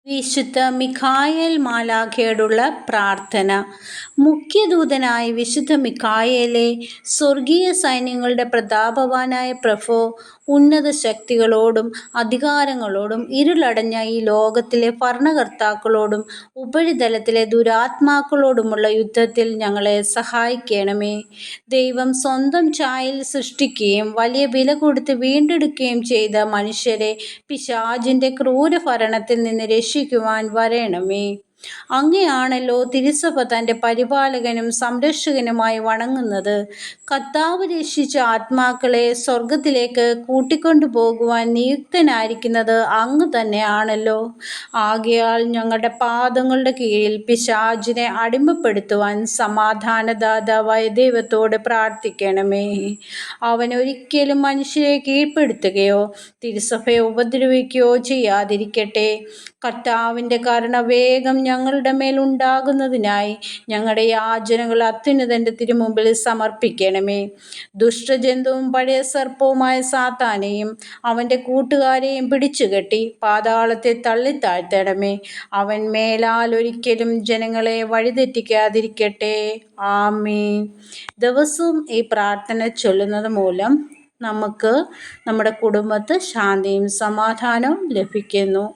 വിശുദ്ധ മിഖായേൽ മാലാഖയോടുള്ള പ്രാർത്ഥന. മുഖ്യദൂതനായ വിശുദ്ധ മിഖായേലെ, സ്വർഗീയ സൈന്യങ്ങളുടെ പ്രതാപവാനായ പ്രഭോ, ഉന്നത ശക്തികളോടും അധികാരങ്ങളോടും ഇരുളടഞ്ഞ ഈ ലോകത്തിലെ ഭരണകർത്താക്കളോടും ഉപരിതലത്തിലെ ദുരാത്മാക്കളോടുമുള്ള യുദ്ധത്തിൽ ഞങ്ങളെ സഹായിക്കണമേ. ദൈവം സ്വന്തം ഛായയിൽ സൃഷ്ടിക്കുകയും വലിയ വില കൊടുത്ത് വീണ്ടെടുക്കുകയും ചെയ്ത മനുഷ്യരെ പിശാചിൻ്റെ ക്രൂരഭരണത്തിൽ നിന്ന് രക്ഷിക്കുവാൻ വരണമേ. അങ്ങയാണല്ലോ തിരുസഭ തൻ്റെ പരിപാലകനും സംരക്ഷകനുമായി വണങ്ങുന്നത്. കർത്താവ് രക്ഷിച്ച ആത്മാക്കളെ സ്വർഗത്തിലേക്ക് കൂട്ടിക്കൊണ്ടുപോകുവാൻ നിയുക്തനായിരിക്കുന്നത് അങ്ങ് തന്നെയാണല്ലോ. ആകയാൽ ഞങ്ങളുടെ പാദങ്ങളുടെ കീഴിൽ പിശാചിനെ അടിമപ്പെടുത്തുവാൻ സമാധാനദാതാവായ ദൈവത്തോട് പ്രാർത്ഥിക്കണമേ. അവൻ ഒരിക്കലും മനുഷ്യരെ കീഴ്പ്പെടുത്തുകയോ തിരുസഭയെ ഉപദ്രവിക്കുകയോ ചെയ്യാതിരിക്കട്ടെ. കർത്താവിൻ്റെ കരുണ വേഗം ഞങ്ങളുടെ മേൽ ഉണ്ടാകുന്നതിനായി ഞങ്ങളുടെ യാചനകൾ അത്യുന്നതൻ്റെ തിരുമുമ്പിൽ സമർപ്പിക്കണമേ. ദുഷ്ടജന്തുവും പഴയ സർപ്പവുമായ സാത്താനെയും അവൻ്റെ കൂട്ടുകാരെയും പിടിച്ചുകെട്ടി പാതാളത്തെ തള്ളിത്താഴ്ത്തണമേ. അവൻ മേലാൽ ഒരിക്കലും ജനങ്ങളെ വഴിതെറ്റിക്കാതിരിക്കട്ടെ. ആമീൻ. ദിവസവും ഈ പ്രാർത്ഥന ചൊല്ലുന്നത് മൂലം നമുക്ക് നമ്മുടെ കുടുംബത്തിൽ ശാന്തിയും സമാധാനവും ലഭിക്കുന്നു.